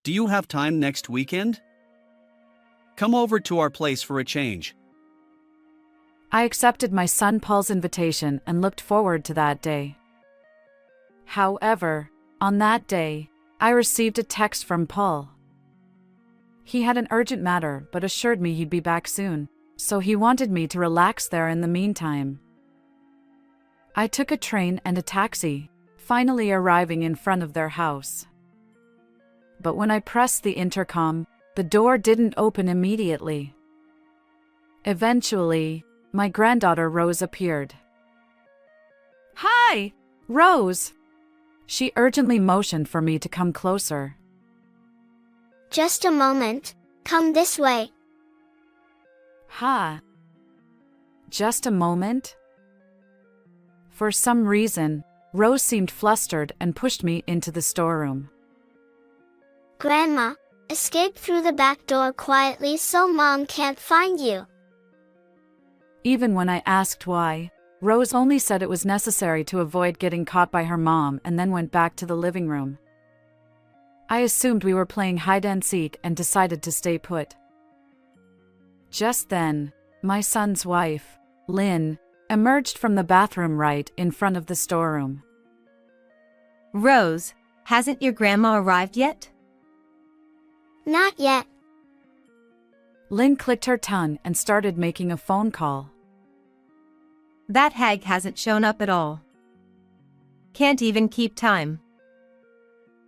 Do you have time next weekend? Come over to our place for a change. I accepted my son Paul's invitation and looked forward to that day. However, on that day, I received a text from Paul. He had an urgent matter but assured me he'd be back soon, so he wanted me to relax there in the meantime. I took a train and a taxi, finally arriving in front of their house. But when I pressed the intercom, the door didn't open immediately. Eventually, my granddaughter Rose appeared. "Hi, Rose!" She urgently motioned for me to come closer. Just a moment, come this way. "Ha. Just a moment?" For some reason, Rose seemed flustered and pushed me into the storeroom. Grandma, escape through the back door quietly so Mom can't find you. Even when I asked why, Rose only said it was necessary to avoid getting caught by her mom and then went back to the living room. I assumed we were playing hide-and-seek and decided to stay put. Just then, my son's wife, Lynn, emerged from the bathroom right in front of the storeroom. Rose, hasn't your grandma arrived yet? Not yet. Lynn clicked her tongue and started making a phone call. That hag hasn't shown up at all. Can't even keep time.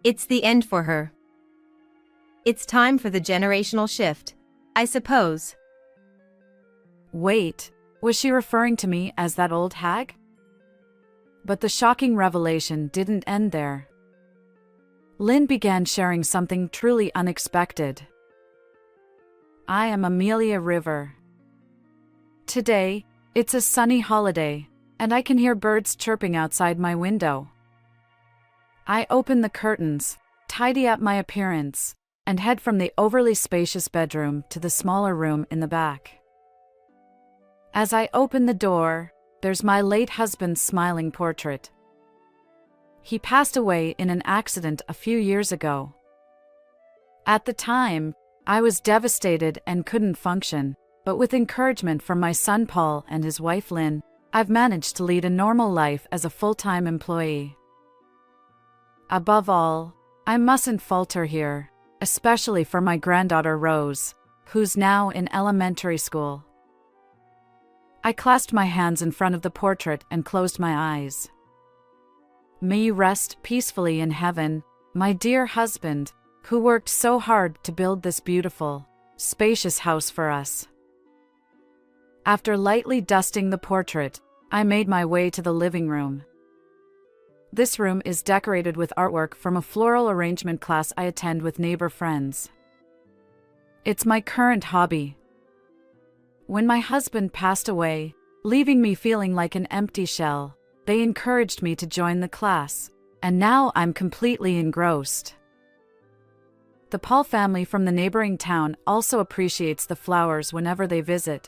It's the end for her. It's time for the generational shift, I suppose. Wait, was she referring to me as that old hag? But the shocking revelation didn't end there. Lynn began sharing something truly unexpected. I am Amelia River. Today, it's a sunny holiday, and I can hear birds chirping outside my window. I open the curtains, tidy up my appearance, and head from the overly spacious bedroom to the smaller room in the back. As I open the door, there's my late husband's smiling portrait. He passed away in an accident a few years ago. At the time, I was devastated and couldn't function, but with encouragement from my son Paul and his wife Lynn, I've managed to lead a normal life as a full-time employee. Above all, I mustn't falter here, especially for my granddaughter Rose, who's now in elementary school. I clasped my hands in front of the portrait and closed my eyes. May you rest peacefully in heaven, my dear husband, who worked so hard to build this beautiful, spacious house for us. After lightly dusting the portrait, I made my way to the living room. This room is decorated with artwork from a floral arrangement class I attend with neighbor friends. It's my current hobby. When my husband passed away, leaving me feeling like an empty shell, they encouraged me to join the class, and now I'm completely engrossed. The Paul family from the neighboring town also appreciates the flowers whenever they visit.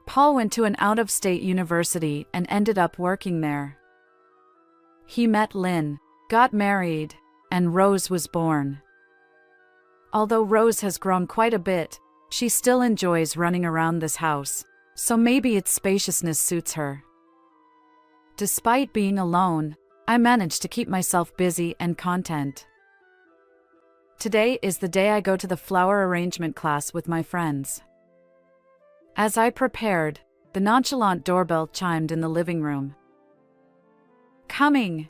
Paul went to an out-of-state university and ended up working there. He met Lynn, got married, and Rose was born. Although Rose has grown quite a bit, she still enjoys running around this house, so maybe its spaciousness suits her. Despite being alone, I managed to keep myself busy and content. Today is the day I go to the flower arrangement class with my friends. As I prepared, the nonchalant doorbell chimed in the living room. "Coming!"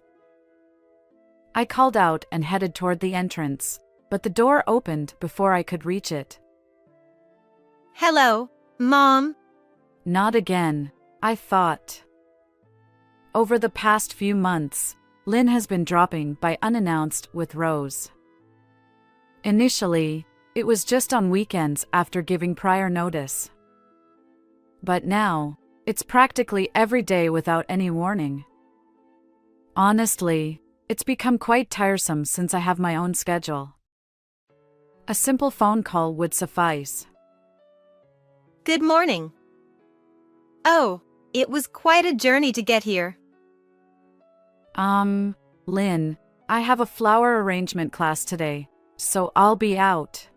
I called out and headed toward the entrance, but the door opened before I could reach it. Hello, Mom. Not again, I thought. Over the past few months, Lynn has been dropping by unannounced with Rose. Initially, it was just on weekends after giving prior notice. But now, it's practically every day without any warning. Honestly, it's become quite tiresome since I have my own schedule. A simple phone call would suffice. Good morning. Oh, it was quite a journey to get here. Lynn, I have a flower arrangement class today, so I'll be out.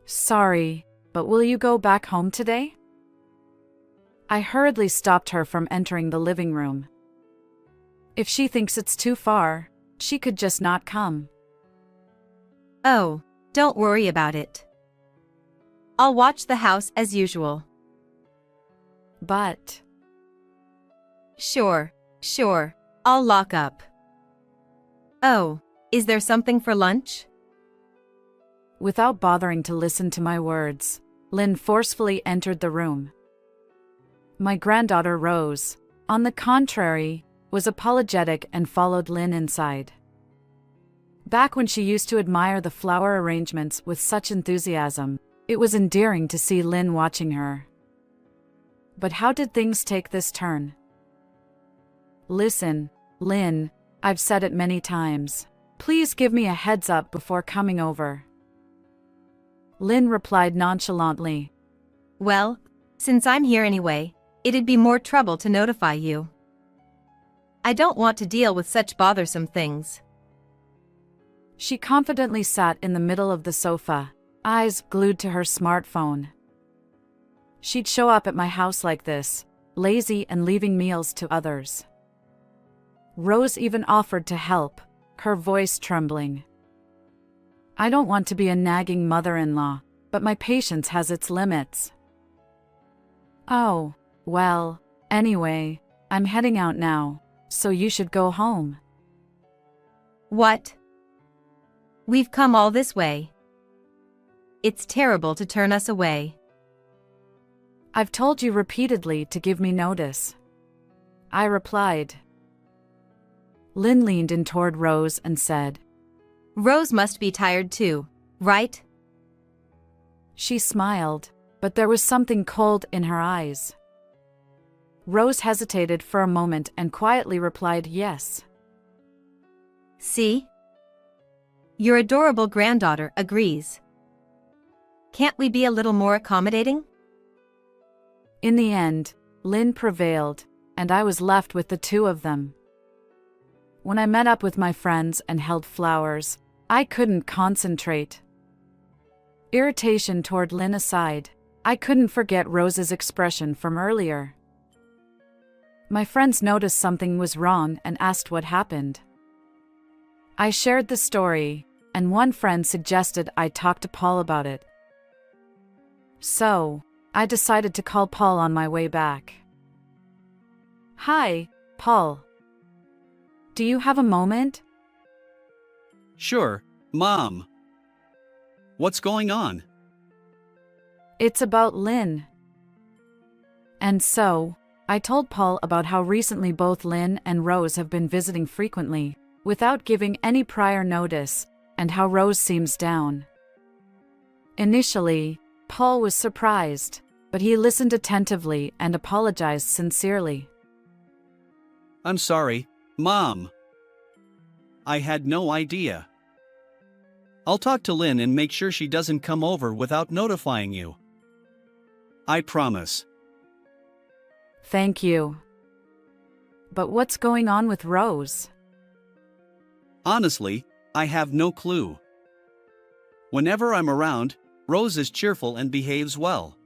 Sorry, but will you go back home today? I hurriedly stopped her from entering the living room. If she thinks it's too far, she could just not come. Oh, don't worry about it. I'll watch the house as usual. But Sure, I'll lock up. Oh, is there something for lunch? without bothering to listen to my words, Lynn forcefully entered the room. My granddaughter Rose, on the contrary, was apologetic and followed Lynn inside. Back when she used to admire the flower arrangements with such enthusiasm, it was endearing to see Lynn watching her. But how did things take this turn? Listen, Lynn, I've said it many times. Please give me a heads up before coming over. Lynn replied nonchalantly. Well, since I'm here anyway, it'd be more trouble to notify you. I don't want to deal with such bothersome things. She confidently sat in the middle of the sofa, eyes glued to her smartphone. She'd show up at my house like this, lazy and leaving meals to others. Rose even offered to help, her voice trembling. I don't want to be a nagging mother-in-law, but my patience has its limits. Oh, well, anyway, I'm heading out now, so you should go home. What? We've come all this way. It's terrible to turn us away. I've told you repeatedly to give me notice. I replied. Lynn leaned in toward Rose and said, Rose must be tired too, right? She smiled, but there was something cold in her eyes. Rose hesitated for a moment and quietly replied yes. See? Your adorable granddaughter agrees. Can't we be a little more accommodating? In the end, Lynn prevailed, and I was left with the two of them. When I met up with my friends and held flowers, I couldn't concentrate. Irritation toward Lynn aside, I couldn't forget Rose's expression from earlier. My friends noticed something was wrong and asked what happened. I shared the story, and one friend suggested I talk to Paul about it. So, I decided to call Paul on my way back. Hi, Paul. Do you have a moment? Sure, Mom. What's going on? It's about Lynn. And so, I told Paul about how recently both Lynn and Rose have been visiting frequently, without giving any prior notice, and how Rose seems down. Initially, Paul was surprised, but he listened attentively and apologized sincerely. I'm sorry, Mom. I had no idea. I'll talk to Lynn and make sure she doesn't come over without notifying you. I promise. Thank you. But what's going on with Rose? Honestly, I have no clue. Whenever I'm around, Rose is cheerful and behaves well.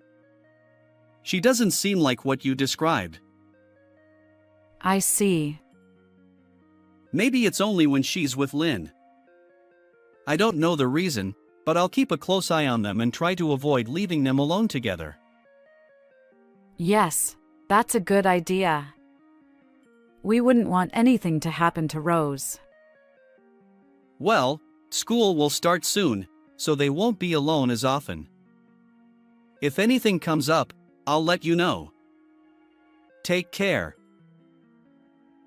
She doesn't seem like what you described. I see. Maybe it's only when she's with Lynn. I don't know the reason, but I'll keep a close eye on them and try to avoid leaving them alone together. Yes, that's a good idea. We wouldn't want anything to happen to Rose. Well, school will start soon, so they won't be alone as often. If anything comes up, I'll let you know. Take care.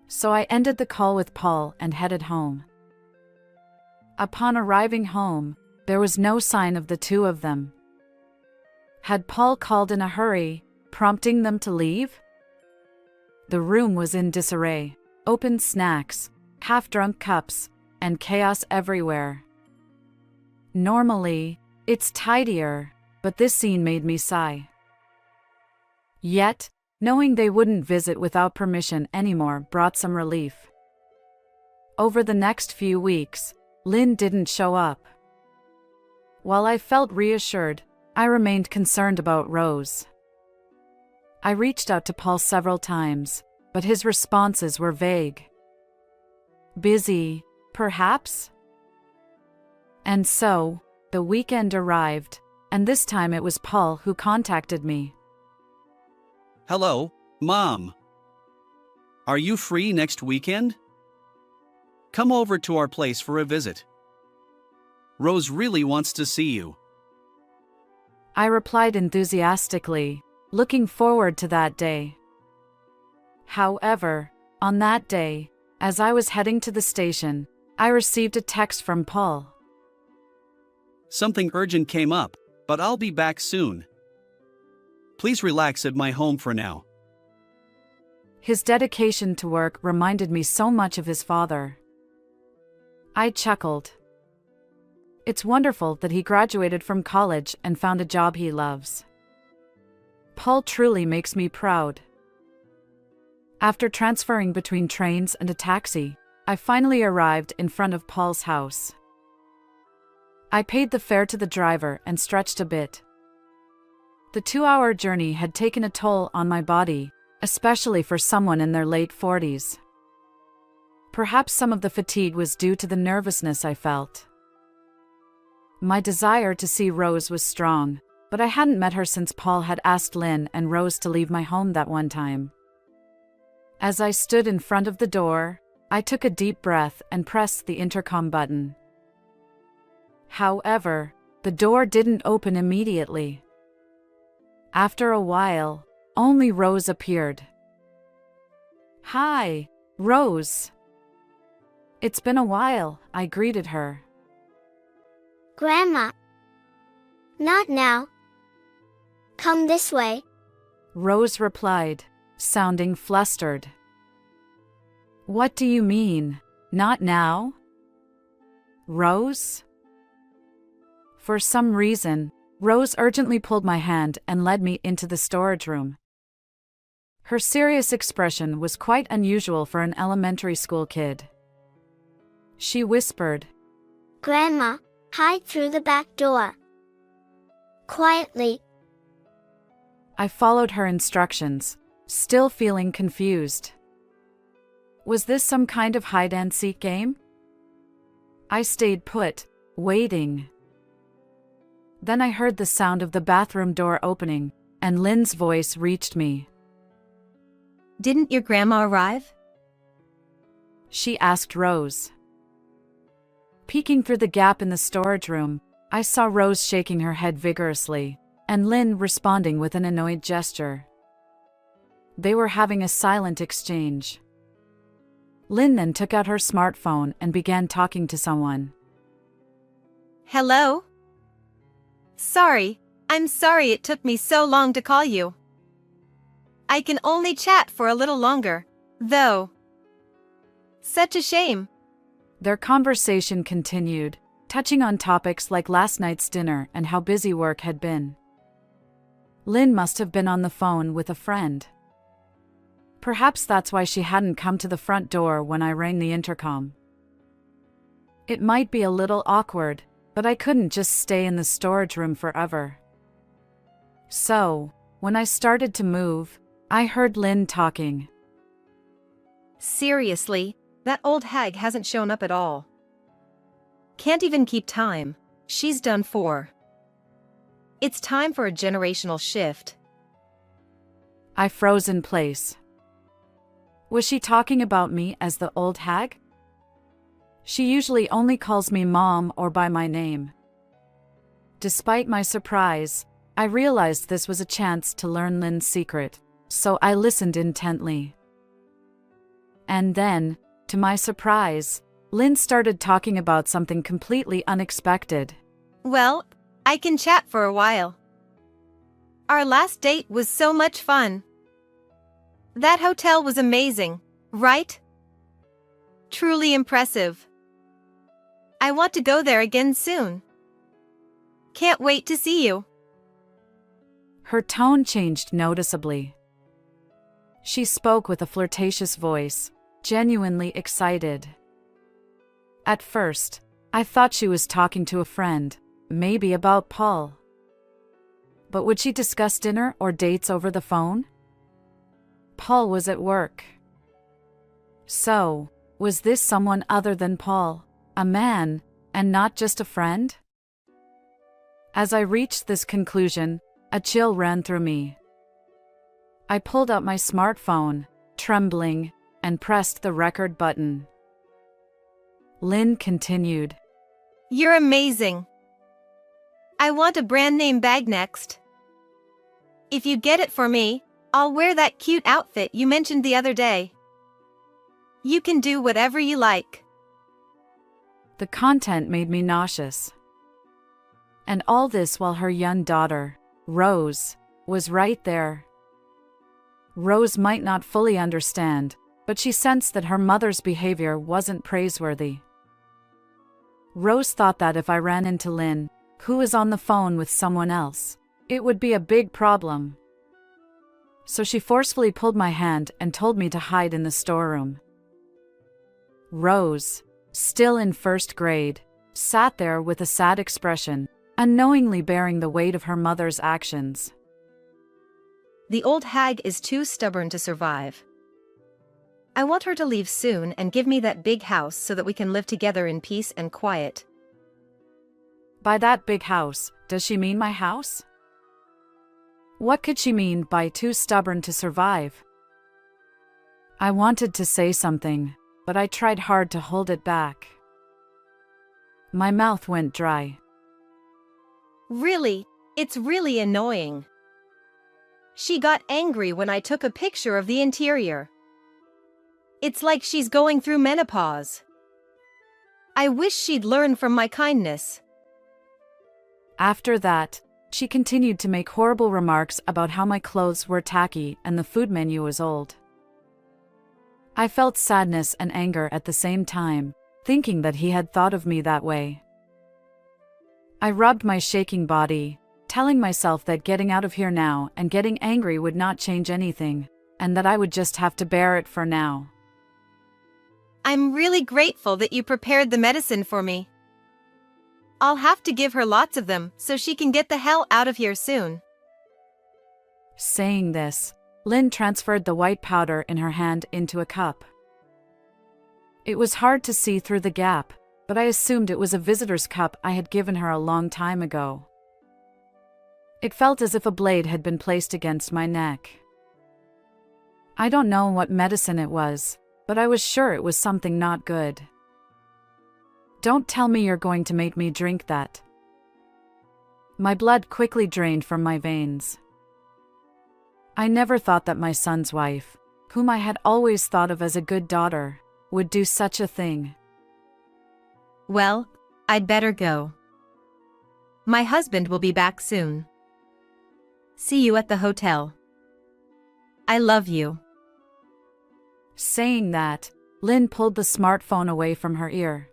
So I ended the call with Paul and headed home. Upon arriving home, there was no sign of the two of them. Had Paul called in a hurry, prompting them to leave? The room was in disarray, open snacks, half-drunk cups, and chaos everywhere. Normally, it's tidier, but this scene made me sigh. Yet, knowing they wouldn't visit without permission anymore brought some relief. Over the next few weeks, Lynn didn't show up. While I felt reassured, I remained concerned about Rose. I reached out to Paul several times, but his responses were vague. Busy, perhaps? And so, the weekend arrived, and this time it was Paul who contacted me. Hello, Mom. Are you free next weekend? Come over to our place for a visit. Rose really wants to see you. I replied enthusiastically, looking forward to that day. However, on that day, as I was heading to the station, I received a text from Paul. Something urgent came up, but I'll be back soon. Please relax at my home for now. His dedication to work reminded me so much of his father. I chuckled. It's wonderful that he graduated from college and found a job he loves. Paul truly makes me proud. After transferring between trains and a taxi, I finally arrived in front of Paul's house. I paid the fare to the driver and stretched a bit. The 2-hour journey had taken a toll on my body, especially for someone in their late 40s. Perhaps some of the fatigue was due to the nervousness I felt. My desire to see Rose was strong, but I hadn't met her since Paul had asked Lynn and Rose to leave my home that one time. As I stood in front of the door, I took a deep breath and pressed the intercom button. However, the door didn't open immediately. After a while, only Rose appeared. "Hi, Rose." "It's been a while," I greeted her. Grandma. Not now. Come this way. Rose replied, sounding flustered. "What do you mean, not now?" "Rose?" For some reason, Rose urgently pulled my hand and led me into the storage room. Her serious expression was quite unusual for an elementary school kid. She whispered, Grandma, hide through the back door. Quietly. I followed her instructions, still feeling confused. Was this some kind of hide-and-seek game? I stayed put, waiting. Then I heard the sound of the bathroom door opening, and Lynn's voice reached me. Didn't your grandma arrive? She asked Rose. Peeking through the gap in the storage room, I saw Rose shaking her head vigorously, and Lynn responding with an annoyed gesture. They were having a silent exchange. Lynn then took out her smartphone and began talking to someone. Hello? I'm sorry it took me so long to call you. I can only chat for a little longer, though. Such a shame. Their conversation continued, touching on topics like last night's dinner and how busy work had been. Lynn must have been on the phone with a friend. Perhaps that's why she hadn't come to the front door when I rang the intercom. It might be a little awkward, but I couldn't just stay in the storage room forever. So, when I started to move, I heard Lynn talking. Seriously, that old hag hasn't shown up at all. Can't even keep time. She's done for. It's time for a generational shift. I froze in place. Was she talking about me as the old hag? She usually only calls me Mom or by my name. Despite my surprise, I realized this was a chance to learn Lynn's secret, so I listened intently. And then, to my surprise, Lynn started talking about something completely unexpected. Well, I can chat for a while. Our last date was so much fun. That hotel was amazing, right? Truly impressive. I want to go there again soon. Can't wait to see you. Her tone changed noticeably. She spoke with a flirtatious voice, genuinely excited. At first, I thought she was talking to a friend, maybe about Paul. But would she discuss dinner or dates over the phone? Paul was at work. So, was this someone other than Paul, a man, and not just a friend? As I reached this conclusion, a chill ran through me. I pulled out my smartphone, trembling, and pressed the record button. Lynn continued. You're amazing. I want a brand name bag next. If you get it for me, I'll wear that cute outfit you mentioned the other day. You can do whatever you like. The content made me nauseous. And all this while her young daughter, Rose, was right there. Rose might not fully understand, but she sensed that her mother's behavior wasn't praiseworthy. Rose thought that if I ran into Lynn, who was on the phone with someone else, it would be a big problem. So she forcefully pulled my hand and told me to hide in the storeroom. Rose, still in first grade, sat there with a sad expression, unknowingly bearing the weight of her mother's actions. The old hag is too stubborn to survive. I want her to leave soon and give me that big house so that we can live together in peace and quiet. By that big house, does she mean my house? What could she mean by too stubborn to survive? I wanted to say something, but I tried hard to hold it back. My mouth went dry. Really, it's really annoying. She got angry when I took a picture of the interior. It's like she's going through menopause. I wish she'd learn from my kindness. After that, she continued to make horrible remarks about how my clothes were tacky and the food menu was old. I felt sadness and anger at the same time, thinking that he had thought of me that way. I rubbed my shaking body, telling myself that getting out of here now and getting angry would not change anything, and that I would just have to bear it for now. I'm really grateful that you prepared the medicine for me. I'll have to give her lots of them so she can get the hell out of here soon. Saying this, Lynn transferred the white powder in her hand into a cup. It was hard to see through the gap, but I assumed it was a visitor's cup I had given her a long time ago. It felt as if a blade had been placed against my neck. I don't know what medicine it was, but I was sure it was something not good. Don't tell me you're going to make me drink that. My blood quickly drained from my veins. I never thought that my son's wife, whom I had always thought of as a good daughter, would do such a thing. Well, I'd better go. My husband will be back soon. See you at the hotel. I love you. Saying that, Lynn pulled the smartphone away from her ear.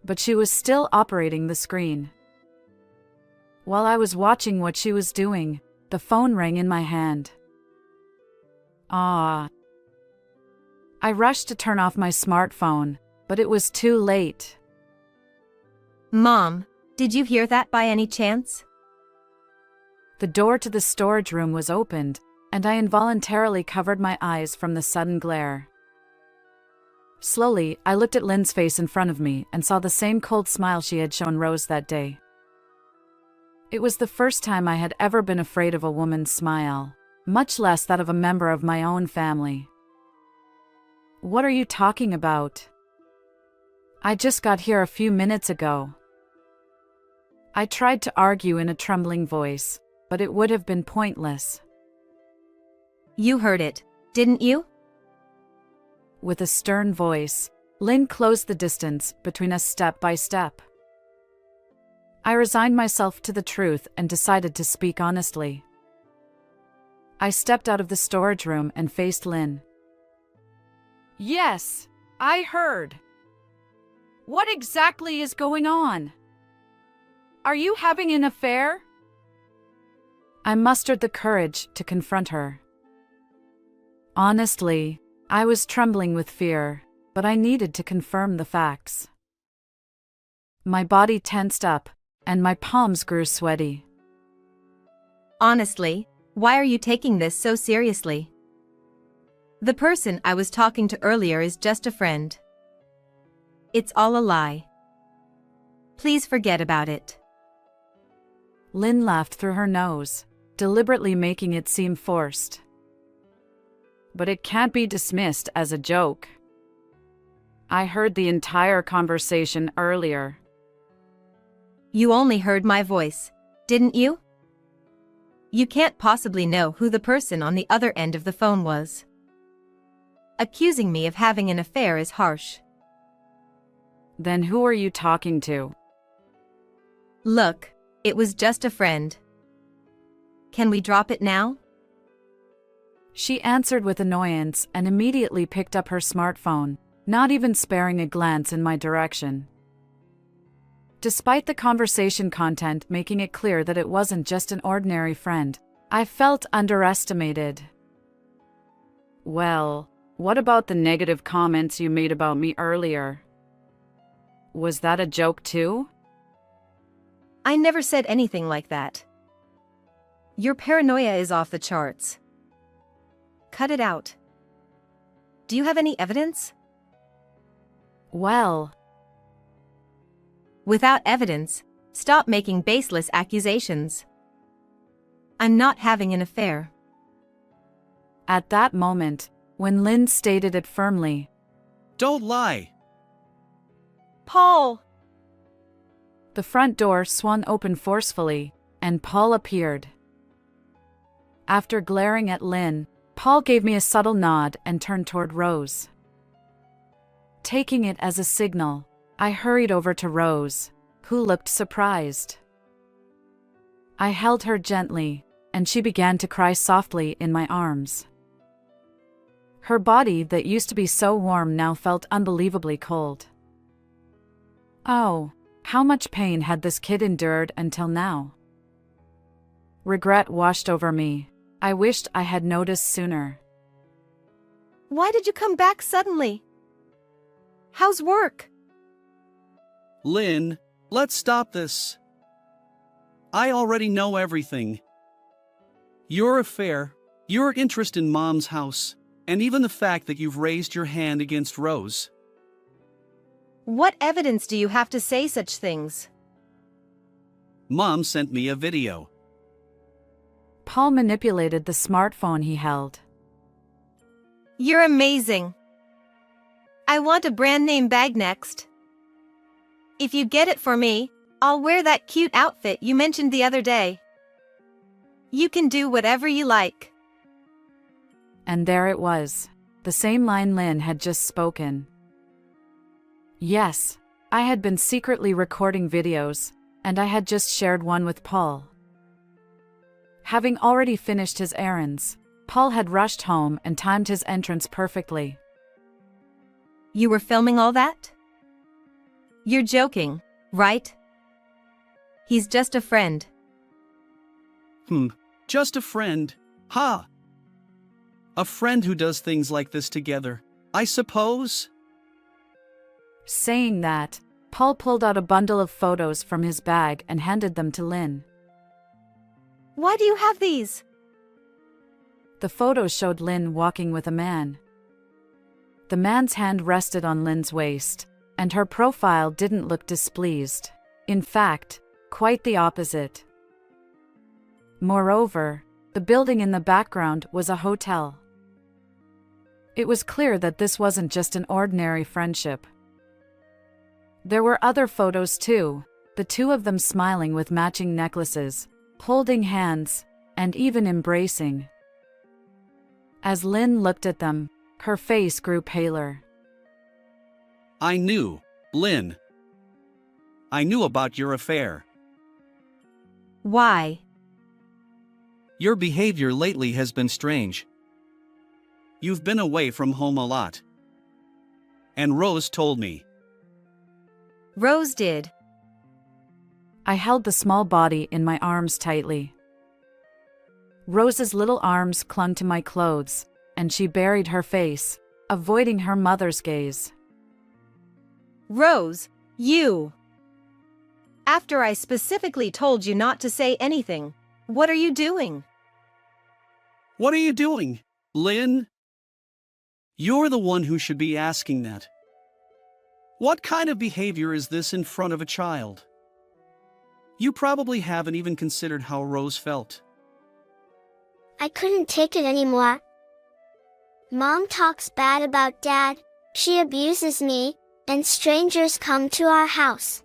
But she was still operating the screen. While I was watching what she was doing, the phone rang in my hand. Ah. I rushed to turn off my smartphone, but it was too late. Mom, did you hear that by any chance? The door to the storage room was opened, and I involuntarily covered my eyes from the sudden glare. Slowly, I looked at Lynn's face in front of me and saw the same cold smile she had shown Rose that day. It was the first time I had ever been afraid of a woman's smile, much less that of a member of my own family. What are you talking about? I just got here a few minutes ago. I tried to argue in a trembling voice, but it would have been pointless. You heard it, didn't you? With a stern voice, Lynn closed the distance between us step by step. I resigned myself to the truth and decided to speak honestly. I stepped out of the storage room and faced Lynn. Yes, I heard. What exactly is going on? Are you having an affair? I mustered the courage to confront her. Honestly, I was trembling with fear, but I needed to confirm the facts. My body tensed up, and my palms grew sweaty. Honestly, why are you taking this so seriously? The person I was talking to earlier is just a friend. It's all a lie. Please forget about it. Lynn laughed through her nose, deliberately making it seem forced. But it can't be dismissed as a joke. I heard the entire conversation earlier. You only heard my voice, didn't you? You can't possibly know who the person on the other end of the phone was. Accusing me of having an affair is harsh. Then who are you talking to? Look, it was just a friend. Can we drop it now? She answered with annoyance and immediately picked up her smartphone, not even sparing a glance in my direction. Despite the conversation content making it clear that it wasn't just an ordinary friend, I felt underestimated. Well, what about the negative comments you made about me earlier? Was that a joke too? I never said anything like that. Your paranoia is off the charts. Cut it out. Do you have any evidence? Well, without evidence, stop making baseless accusations. I'm not having an affair. at that moment, when Lynn stated it firmly, Don't lie. Paul! the front door swung open forcefully, and Paul appeared. After glaring at Lynn, Paul gave me a subtle nod and turned toward Rose. Taking it as a signal, I hurried over to Rose, who looked surprised. I held her gently, and she began to cry softly in my arms. Her body that used to be so warm now felt unbelievably cold. Oh, how much pain had this kid endured until now? Regret washed over me. I wished I had noticed sooner. Why did you come back suddenly? How's work? Lynn, let's stop this. I already know everything. Your affair, your interest in Mom's house, and even the fact that you've raised your hand against Rose. What evidence do you have to say such things? Mom sent me a video. Paul manipulated the smartphone he held. You're amazing. I want a brand name bag next. If you get it for me, I'll wear that cute outfit you mentioned the other day. You can do whatever you like. And there it was, the same line Lynn had just spoken. Yes, I had been secretly recording videos, and I had just shared one with Paul. Having already finished his errands, Paul had rushed home and timed his entrance perfectly. You were filming all that? You're joking, right? He's just a friend. Just a friend. Ha! A friend who does things like this together, I suppose? Saying that, Paul pulled out a bundle of photos from his bag and handed them to Lynn. Why do you have these? The photos showed Lynn walking with a man. The man's hand rested on Lynn's waist, and her profile didn't look displeased. In fact, quite the opposite. Moreover, the building in the background was a hotel. It was clear that this wasn't just an ordinary friendship. There were other photos too, the two of them smiling with matching necklaces, holding hands, and even embracing. As Lynn looked at them, her face grew paler. I knew, Lynn. I knew about your affair. Why? Your behavior lately has been strange. You've been away from home a lot. And Rose told me. Rose did. I held the small body in my arms tightly. Rose's little arms clung to my clothes, and she buried her face, avoiding her mother's gaze. Rose, you! After I specifically told you not to say anything, what are you doing? What are you doing, Lynn? You're the one who should be asking that. What kind of behavior is this in front of a child? You probably haven't even considered how Rose felt. I couldn't take it anymore. Mom talks bad about Dad, she abuses me, and strangers come to our house.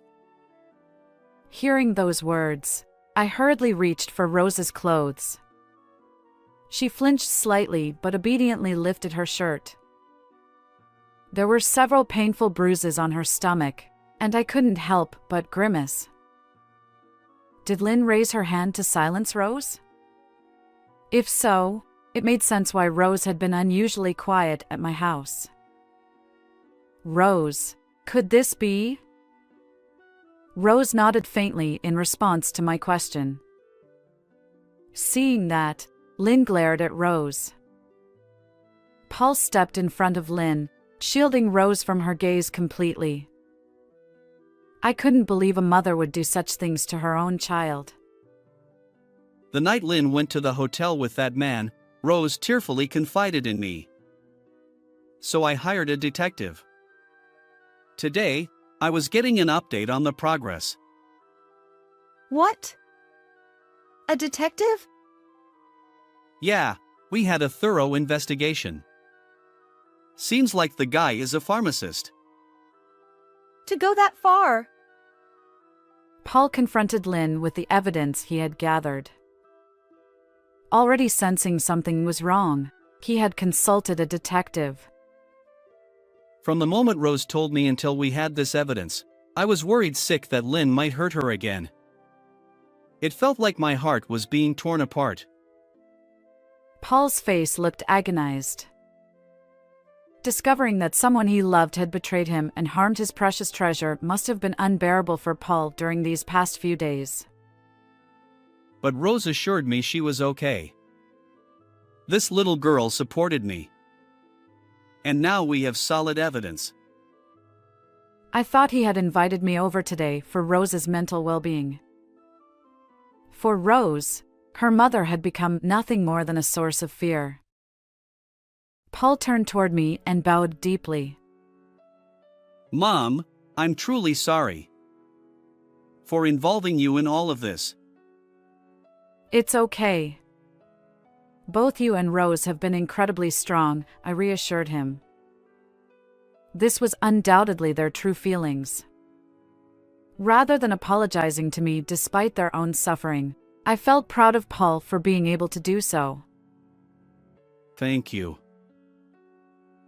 Hearing those words, I hurriedly reached for Rose's clothes. She flinched slightly but obediently lifted her shirt. There were several painful bruises on her stomach, and I couldn't help but grimace. Did Lynn raise her hand to silence Rose? If so, it made sense why Rose had been unusually quiet at my house. Rose, could this be? Rose nodded faintly in response to my question. Seeing that, Lynn glared at Rose. Paul stepped in front of Lynn, shielding Rose from her gaze completely. I couldn't believe a mother would do such things to her own child. The night Lynn went to the hotel with that man, Rose tearfully confided in me. So I hired a detective. Today, I was getting an update on the progress. What? A detective? Yeah, we had a thorough investigation. Seems like the guy is a pharmacist. To go that far? Paul confronted Lynn with the evidence he had gathered. Already sensing something was wrong, he had consulted a detective. From the moment Rose told me until we had this evidence, I was worried sick that Lynn might hurt her again. It felt like my heart was being torn apart. Paul's face looked agonized. Discovering that someone he loved had betrayed him and harmed his precious treasure must have been unbearable for Paul during these past few days. But Rose assured me she was okay. This little girl supported me. And now we have solid evidence. I thought he had invited me over today for Rose's mental well-being. For Rose, her mother had become nothing more than a source of fear. Paul turned toward me and bowed deeply. Mom, I'm truly sorry for involving you in all of this. It's okay. Both you and Rose have been incredibly strong, I reassured him. This was undoubtedly their true feelings. Rather than apologizing to me despite their own suffering, I felt proud of Paul for being able to do so. Thank you.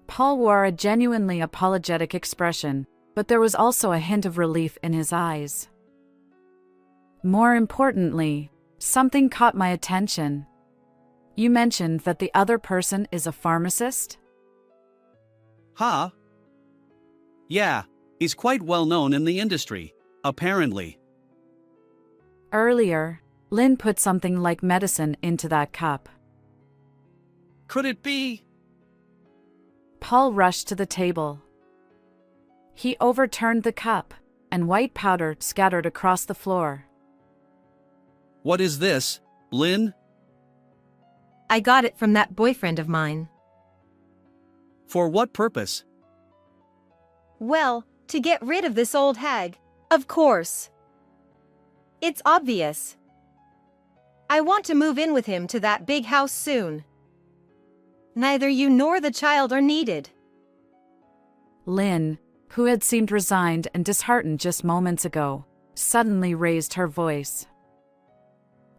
Paul wore a genuinely apologetic expression, but there was also a hint of relief in his eyes. More importantly, something caught my attention. You mentioned that the other person is a pharmacist? Huh? Yeah, he's quite well known in the industry, apparently. Earlier, Lynn put something like medicine into that cup. Could it be? Paul rushed to the table. He overturned the cup, and white powder scattered across the floor. What is this, Lynn? I got it from that boyfriend of mine. For what purpose? Well, to get rid of this old hag, of course. It's obvious. I want to move in with him to that big house soon. Neither you nor the child are needed. Lynn, who had seemed resigned and disheartened just moments ago, suddenly raised her voice.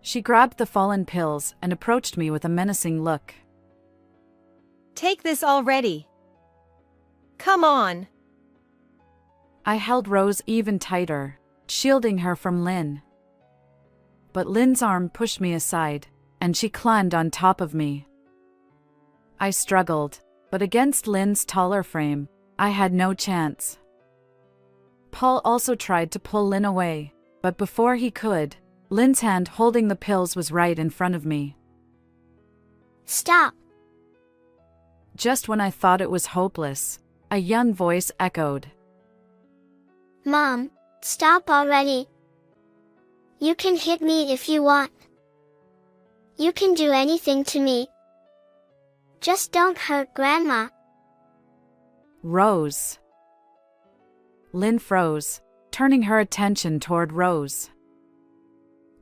She grabbed the fallen pills and approached me with a menacing look. Take this already. Come on. I held Rose even tighter, shielding her from Lynn. But Lynn's arm pushed me aside, and she climbed on top of me. I struggled, but against Lynn's taller frame, I had no chance. Paul also tried to pull Lynn away, but before he could, Lynn's hand holding the pills was right in front of me. Stop! Just when I thought it was hopeless, a young voice echoed. Mom, stop already. You can hit me if you want. You can do anything to me. Just don't hurt Grandma. Rose. Lynn froze, turning her attention toward Rose.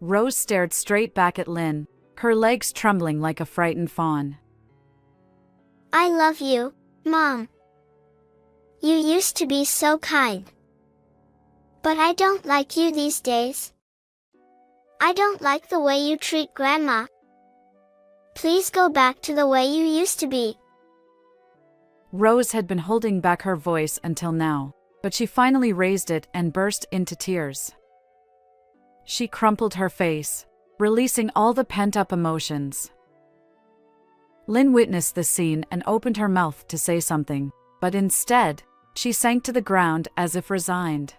Rose stared straight back at Lynn, her legs trembling like a frightened fawn. I love you, Mom. You used to be so kind. But I don't like you these days. I don't like the way you treat Grandma. Please go back to the way you used to be. Rose had been holding back her voice until now, but she finally raised it and burst into tears. She crumpled her face, releasing all the pent-up emotions. Lynn witnessed the scene and opened her mouth to say something, but instead, she sank to the ground as if resigned.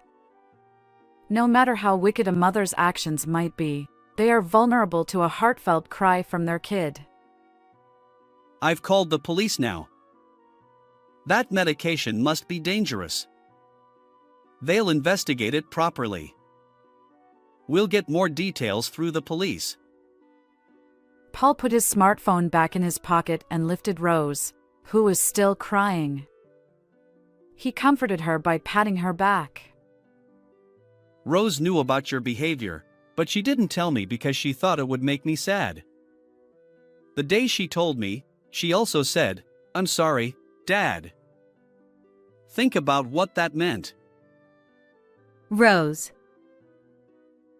No matter how wicked a mother's actions might be, they are vulnerable to a heartfelt cry from their kid. I've called the police now. That medication must be dangerous. They'll investigate it properly. We'll get more details through the police. Paul put his smartphone back in his pocket and lifted Rose, who was still crying. He comforted her by patting her back. Rose knew about your behavior, but she didn't tell me because she thought it would make me sad. The day she told me, she also said, "I'm sorry, Dad." Think about what that meant. Rose.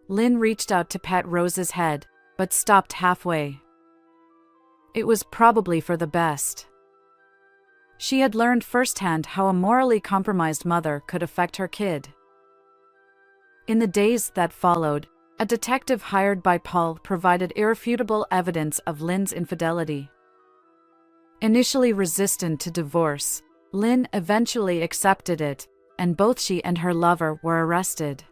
Lynn reached out to pet Rose's head, but stopped halfway. It was probably for the best. She had learned firsthand how a morally compromised mother could affect her kid. In the days that followed, a detective hired by Paul provided irrefutable evidence of Lynn's infidelity. Initially resistant to divorce, Lynn eventually accepted it, and both she and her lover were arrested.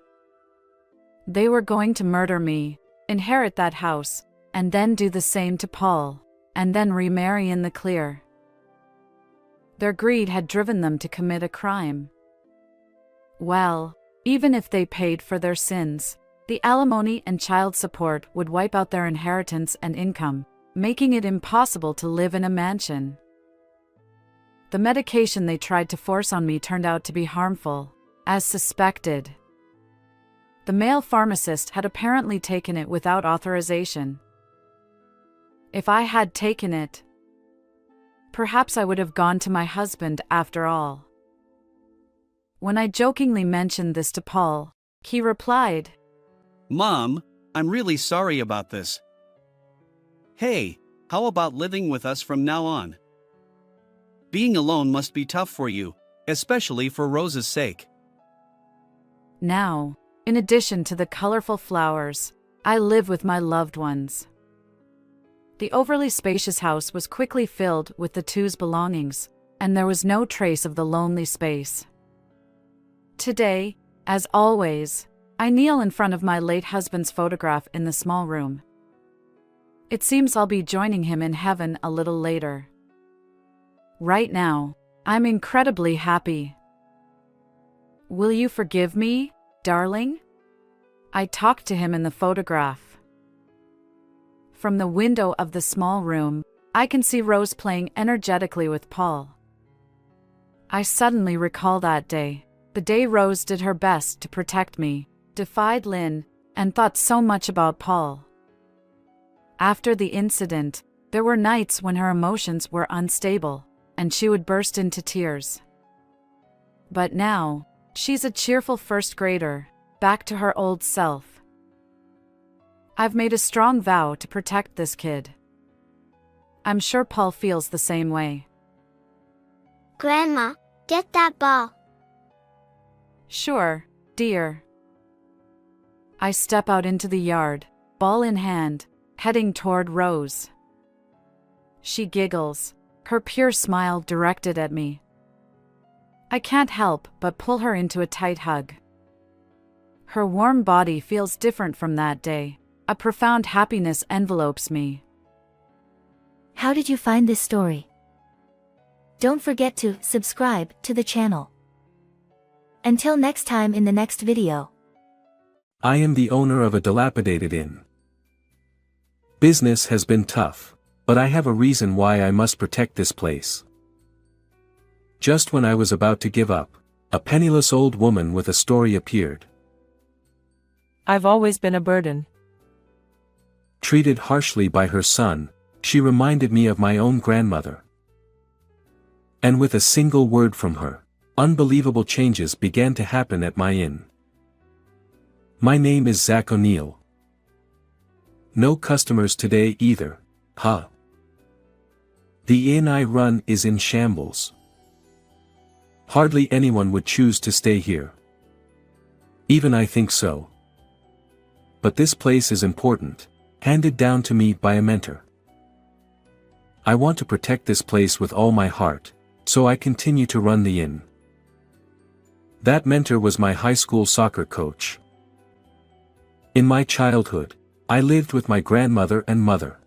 They were going to murder me, inherit that house, and then do the same to Paul, and then remarry in the clear. Their greed had driven them to commit a crime. Well, even if they paid for their sins, the alimony and child support would wipe out their inheritance and income, making it impossible to live in a mansion. The medication they tried to force on me turned out to be harmful, as suspected. The male pharmacist had apparently taken it without authorization. If I had taken it, perhaps I would have gone to my husband after all. When I jokingly mentioned this to Paul, he replied, "Mom, I'm really sorry about this. Hey, how about living with us from now on? Being alone must be tough for you, especially for Rose's sake." Now, in addition to the colorful flowers, I live with my loved ones. The overly spacious house was quickly filled with the two's belongings, and there was no trace of the lonely space. Today, as always, I kneel in front of my late husband's photograph in the small room. It seems I'll be joining him in heaven a little later. Right now, I'm incredibly happy. Will you forgive me, darling? I talked to him in the photograph. From the window of the small room, I can see Rose playing energetically with Paul. I suddenly recall that day, the day Rose did her best to protect me, defied Lynn, and thought so much about Paul. After the incident, there were nights when her emotions were unstable, and she would burst into tears. But now, she's a cheerful first grader, back to her old self. I've made a strong vow to protect this kid. I'm sure Paul feels the same way. Grandma, get that ball. Sure, dear. I step out into the yard, ball in hand, heading toward Rose. She giggles, her pure smile directed at me. I can't help but pull her into a tight hug. Her warm body feels different from that day. A profound happiness envelopes me. How did you find this story? Don't forget to subscribe to the channel. Until next time in the next video. I am the owner of a dilapidated inn. Business has been tough, but I have a reason why I must protect this place. Just when I was about to give up, a penniless old woman with a story appeared. I've always been a burden. Treated harshly by her son, she reminded me of my own grandmother. And with a single word from her, unbelievable changes began to happen at my inn. My name is Zach O'Neill. No customers today either, huh? The inn I run is in shambles. Hardly anyone would choose to stay here. Even I think so. But this place is important, handed down to me by a mentor. I want to protect this place with all my heart, so I continue to run the inn. That mentor was my high school soccer coach. In my childhood, I lived with my grandmother and mother.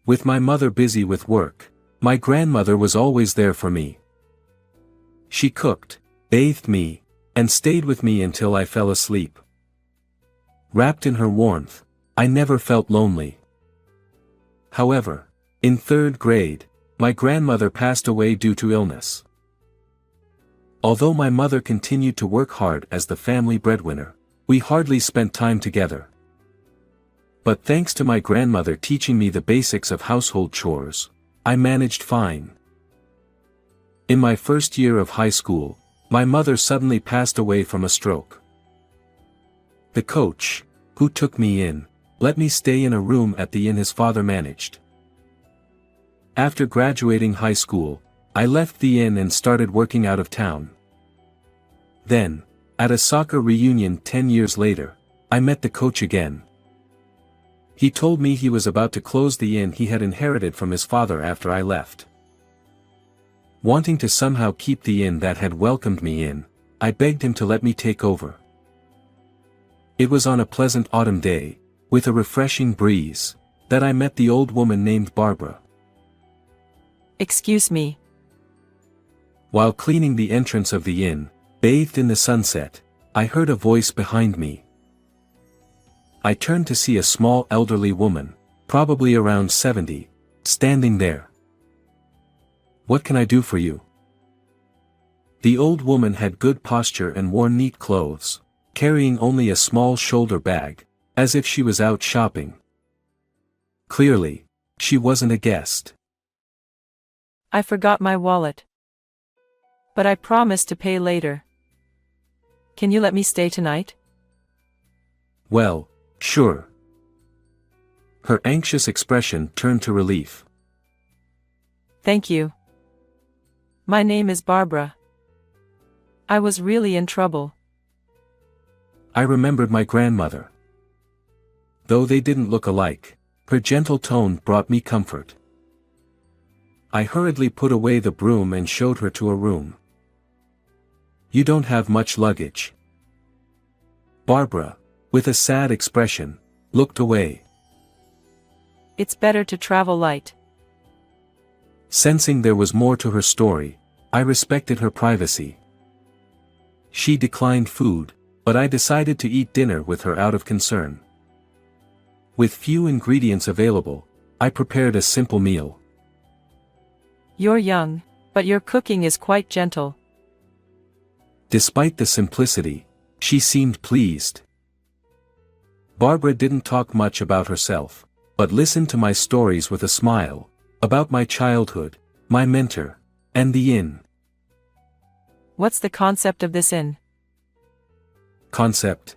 With my mother busy with work, my grandmother was always there for me. She cooked, bathed me, and stayed with me until I fell asleep. Wrapped in her warmth, I never felt lonely. However, in 3rd grade, my grandmother passed away due to illness. Although my mother continued to work hard as the family breadwinner, we hardly spent time together. But thanks to my grandmother teaching me the basics of household chores, I managed fine. In my first year of high school, my mother suddenly passed away from a stroke. The coach, who took me in, let me stay in a room at the inn his father managed. After graduating high school, I left the inn and started working out of town. Then, at a soccer reunion 10 years later, I met the coach again. He told me he was about to close the inn he had inherited from his father after I left. Wanting to somehow keep the inn that had welcomed me in, I begged him to let me take over. It was on a pleasant autumn day, with a refreshing breeze, that I met the old woman named Barbara. Excuse me. While cleaning the entrance of the inn, bathed in the sunset, I heard a voice behind me. I turned to see a small elderly woman, probably around 70, standing there. "What can I do for you?" The old woman had good posture and wore neat clothes, carrying only a small shoulder bag, as if she was out shopping. Clearly, she wasn't a guest. I forgot my wallet. But I promised to pay later. Can you let me stay tonight? Well, sure. Her anxious expression turned to relief. Thank you. My name is Barbara. I was really in trouble. I remembered my grandmother. Though they didn't look alike, her gentle tone brought me comfort. I hurriedly put away the broom and showed her to a room. "You don't have much luggage." Barbara, with a sad expression, looked away. It's better to travel light. Sensing there was more to her story, I respected her privacy. She declined food, but I decided to eat dinner with her out of concern. With few ingredients available, I prepared a simple meal. You're young, but your cooking is quite gentle. Despite the simplicity, she seemed pleased. Barbara didn't talk much about herself, but listened to my stories with a smile, about my childhood, my mentor, and the inn. What's the concept of this inn? Concept?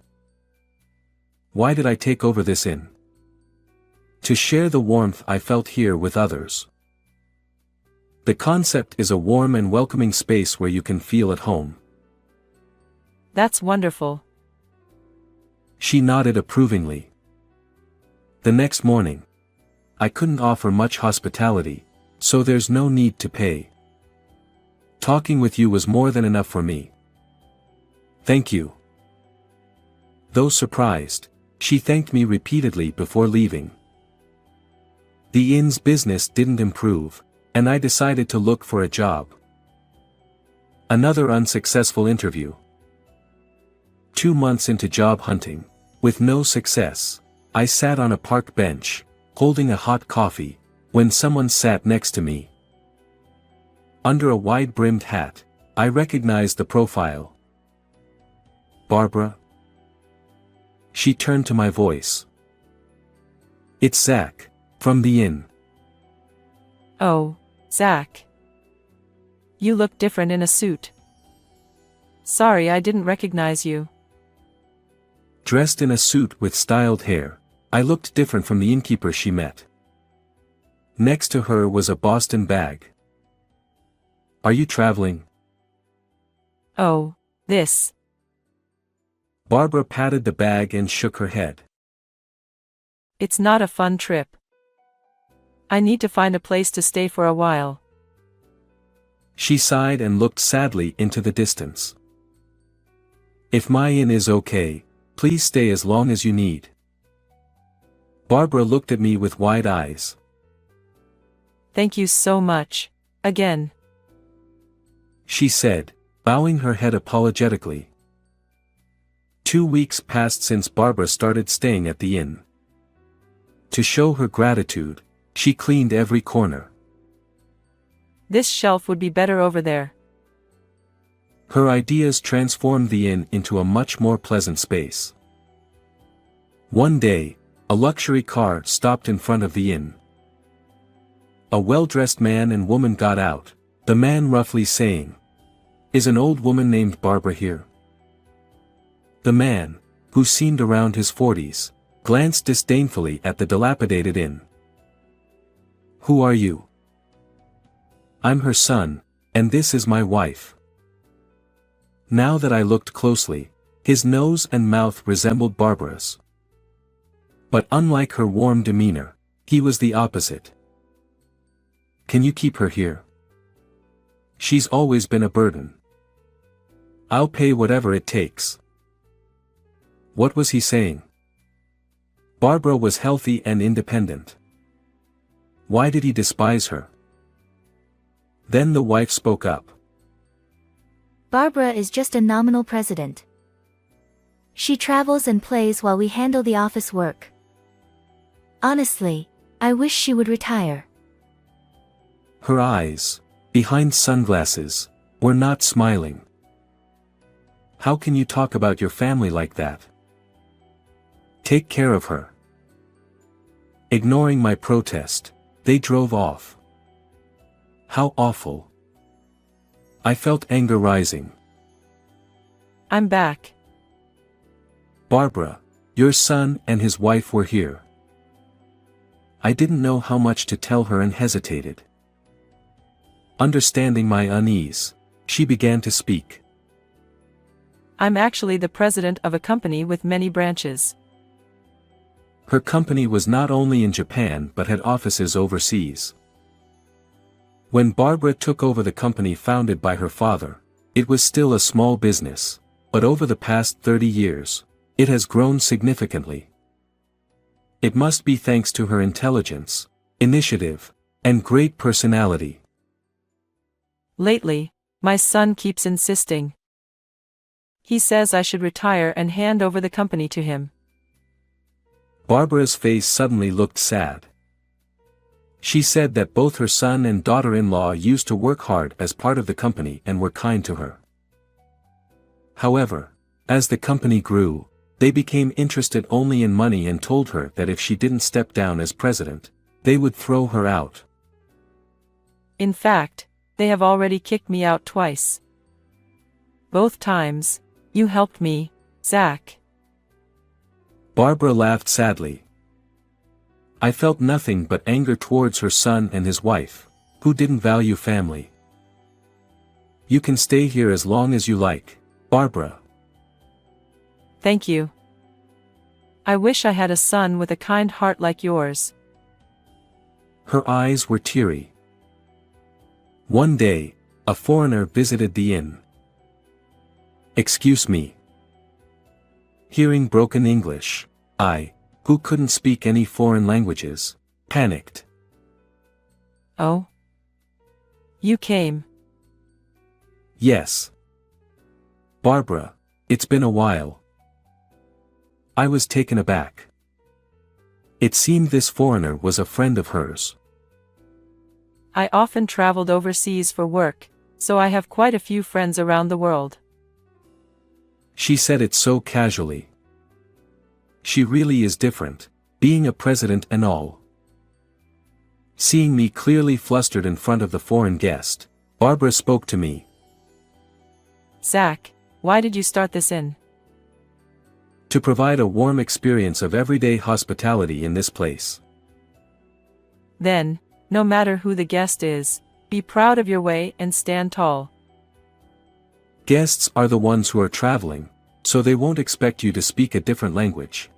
Why did I take over this inn? To share the warmth I felt here with others. The concept is a warm and welcoming space where you can feel at home. That's wonderful. She nodded approvingly. The next morning, I couldn't offer much hospitality, so there's no need to pay. Talking with you was more than enough for me. Thank you. Though surprised, she thanked me repeatedly before leaving. The inn's business didn't improve, and I decided to look for a job. Another unsuccessful interview. 2 months into job hunting, with no success, I sat on a park bench, holding a hot coffee, when someone sat next to me. Under a wide-brimmed hat, I recognized the profile. "Barbara?" She turned to my voice. "It's Zach, from the inn." Oh, Zach. You look different in a suit. Sorry I didn't recognize you. Dressed in a suit with styled hair, I looked different from the innkeeper she met. Next to her was a Boston bag. "Are you traveling?" Oh, this. Barbara patted the bag and shook her head. It's not a fun trip. I need to find a place to stay for a while. She sighed and looked sadly into the distance. "If my inn is okay, please stay as long as you need." Barbara looked at me with wide eyes. Thank you so much. Again. She said, bowing her head apologetically. 2 weeks passed since Barbara started staying at the inn. To show her gratitude, she cleaned every corner. This shelf would be better over there. Her ideas transformed the inn into a much more pleasant space. One day, a luxury car stopped in front of the inn. A well-dressed man and woman got out, the man roughly saying, "Is an old woman named Barbara here?" The man, who seemed around his 40s, glanced disdainfully at the dilapidated inn. "Who are you?" "I'm her son, and this is my wife." Now that I looked closely, his nose and mouth resembled Barbara's. But unlike her warm demeanor, he was the opposite. "Can you keep her here? She's always been a burden." "I'll pay whatever it takes." What was he saying? Barbara was healthy and independent. Why did he despise her? Then the wife spoke up. Barbara is just a nominal president. She travels and plays while we handle the office work. Honestly, I wish she would retire. Her eyes, behind sunglasses, were not smiling. "How can you talk about your family like that? Take care of her." Ignoring my protest, they drove off. How awful. I felt anger rising. I'm back. "Barbara, your son and his wife were here." I didn't know how much to tell her and hesitated. Understanding my unease, she began to speak. I'm actually the president of a company with many branches. Her company was not only in Japan but had offices overseas. When Barbara took over the company founded by her father, it was still a small business, but over the past 30 years, it has grown significantly. It must be thanks to her intelligence, initiative, and great personality. Lately, my son keeps insisting. He says I should retire and hand over the company to him. Barbara's face suddenly looked sad. She said that both her son and daughter-in-law used to work hard as part of the company and were kind to her. However, as the company grew, they became interested only in money and told her that if she didn't step down as president, they would throw her out. In fact, they have already kicked me out twice. Both times, you helped me, Zach. Barbara laughed sadly. I felt nothing but anger towards her son and his wife, who didn't value family. "You can stay here as long as you like, Barbara." Thank you. I wish I had a son with a kind heart like yours. Her eyes were teary. One day, a foreigner visited the inn. "Excuse me." Hearing broken English, I, who couldn't speak any foreign languages, panicked. Oh? You came. "Yes. Barbara, it's been a while." I was taken aback. It seemed this foreigner was a friend of hers. I often traveled overseas for work, so I have quite a few friends around the world. She said it so casually. She really is different, being a president and all. Seeing me clearly flustered in front of the foreign guest, Barbara spoke to me. Zach, why did you start this inn? To provide a warm experience of everyday hospitality in this place. Then, no matter who the guest is, be proud of your way and stand tall. Guests are the ones who are traveling, so they won't expect you to speak a different language.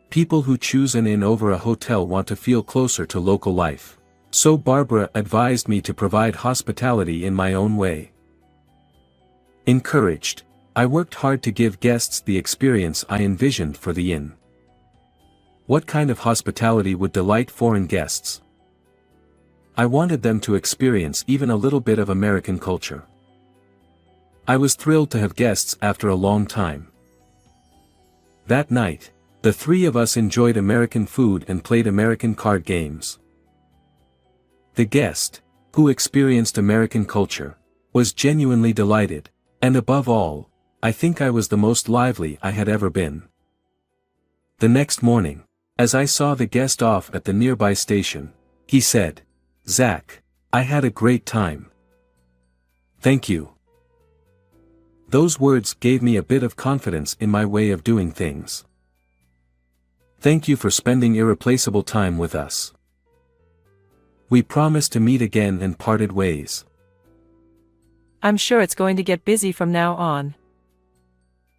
People who choose an inn over a hotel want to feel closer to local life. So Barbara advised me to provide hospitality in my own way. Encouraged, I worked hard to give guests the experience I envisioned for the inn. What kind of hospitality would delight foreign guests? I wanted them to experience even a little bit of American culture. I was thrilled to have guests after a long time. That night, the three of us enjoyed American food and played American card games. The guest, who experienced American culture, was genuinely delighted, and above all, I think I was the most lively I had ever been. The next morning, as I saw the guest off at the nearby station, he said, "Zach, I had a great time. Thank you." Those words gave me a bit of confidence in my way of doing things. Thank you for spending irreplaceable time with us. We promised to meet again and parted ways. I'm sure it's going to get busy from now on.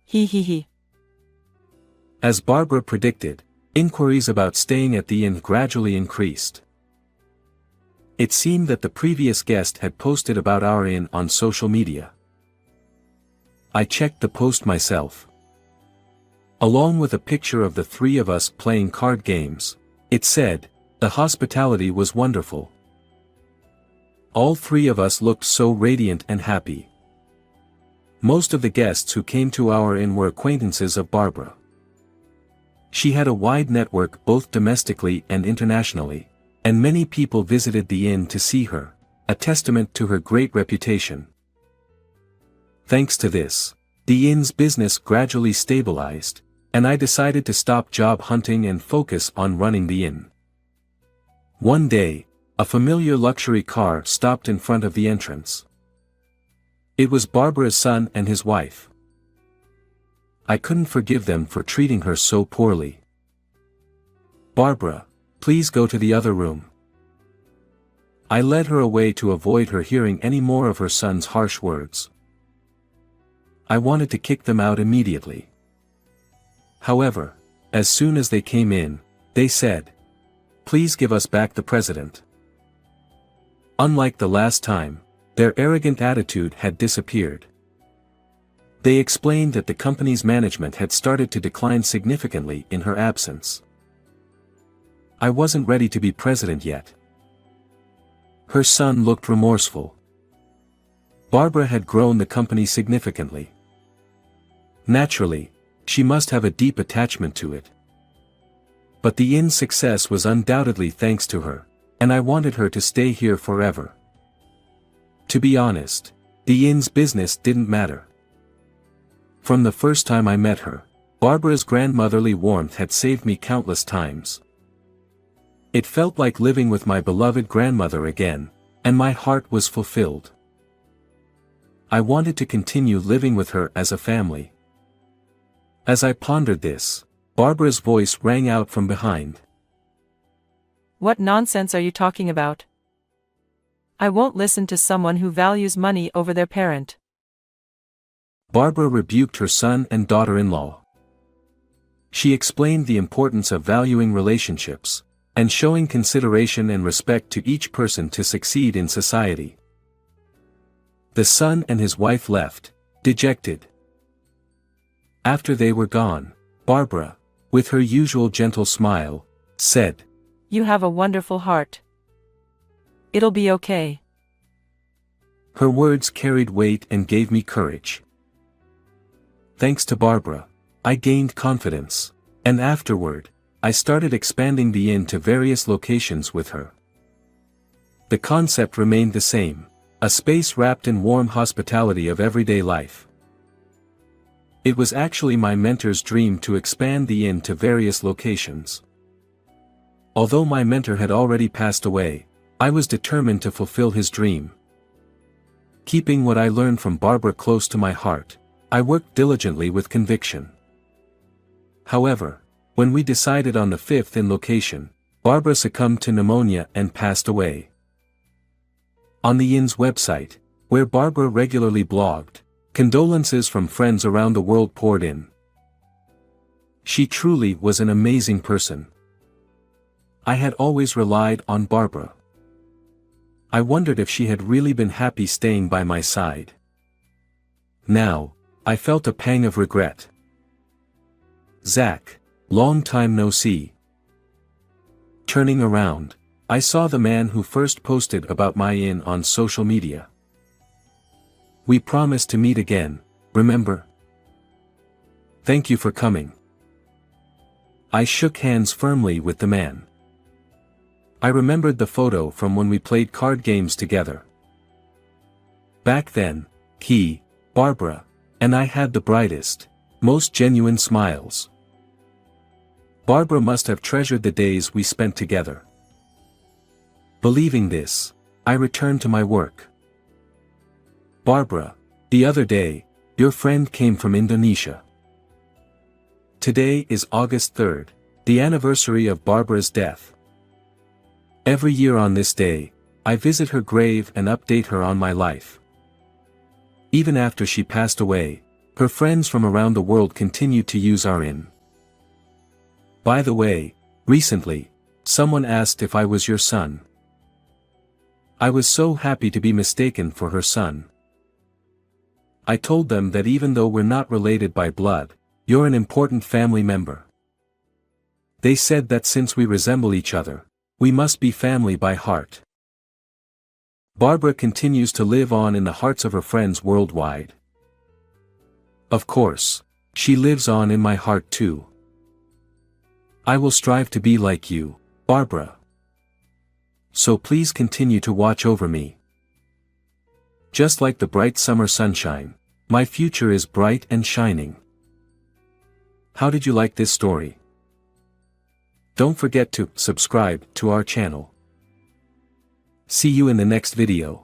He he he. As Barbara predicted, inquiries about staying at the inn gradually increased. It seemed that the previous guest had posted about our inn on social media. I checked the post myself. Along with a picture of the three of us playing card games, it said, "The hospitality was wonderful." All three of us looked so radiant and happy. Most of the guests who came to our inn were acquaintances of Barbara. She had a wide network both domestically and internationally, and many people visited the inn to see her, a testament to her great reputation. Thanks to this, the inn's business gradually stabilized, and I decided to stop job hunting and focus on running the inn. One day, a familiar luxury car stopped in front of the entrance. It was Barbara's son and his wife. I couldn't forgive them for treating her so poorly. "Barbara, please go to the other room." I led her away to avoid her hearing any more of her son's harsh words. I wanted to kick them out immediately. However, as soon as they came in, they said, "Please give us back the president." Unlike the last time, their arrogant attitude had disappeared. They explained that the company's management had started to decline significantly in her absence. I wasn't ready to be president yet. Her son looked remorseful. Barbara had grown the company significantly. Naturally, she must have a deep attachment to it. But the inn's success was undoubtedly thanks to her, and I wanted her to stay here forever. To be honest, the inn's business didn't matter. From the first time I met her, Barbara's grandmotherly warmth had saved me countless times. It felt like living with my beloved grandmother again, and my heart was fulfilled. I wanted to continue living with her as a family. As I pondered this, Barbara's voice rang out from behind. What nonsense are you talking about? I won't listen to someone who values money over their parent. Barbara rebuked her son and daughter-in-law. She explained the importance of valuing relationships, and showing consideration and respect to each person to succeed in society. The son and his wife left, dejected. After they were gone, Barbara, with her usual gentle smile, said, You have a wonderful heart. It'll be okay. Her words carried weight and gave me courage. Thanks to Barbara, I gained confidence. And afterward, I started expanding the inn to various locations with her. The concept remained the same, a space wrapped in warm hospitality of everyday life. It was actually my mentor's dream to expand the inn to various locations. Although my mentor had already passed away, I was determined to fulfill his dream. Keeping what I learned from Barbara close to my heart, I worked diligently with conviction. However, when we decided on the 5th inn location, Barbara succumbed to pneumonia and passed away. On the inn's website, where Barbara regularly blogged, condolences from friends around the world poured in. She truly was an amazing person. I had always relied on Barbara. I wondered if she had really been happy staying by my side. Now, I felt a pang of regret. Zach, long time no see. Turning around, I saw the man who first posted about my inn on social media. We promised to meet again, remember? Thank you for coming. I shook hands firmly with the man. I remembered the photo from when we played card games together. Back then, he, Barbara, and I had the brightest, most genuine smiles. Barbara must have treasured the days we spent together. Believing this, I returned to my work. Barbara, the other day, your friend came from Indonesia. Today is August 3rd, the anniversary of Barbara's death. Every year on this day, I visit her grave and update her on my life. Even after she passed away, her friends from around the world continued to use our inn. By the way, recently, someone asked if I was your son. I was so happy to be mistaken for her son. I told them that even though we're not related by blood, you're an important family member. They said that since we resemble each other, we must be family by heart. Barbara continues to live on in the hearts of her friends worldwide. Of course, she lives on in my heart too. I will strive to be like you, Barbara. So please continue to watch over me. Just like the bright summer sunshine, my future is bright and shining. How did you like this story? Don't forget to subscribe to our channel. See you in the next video.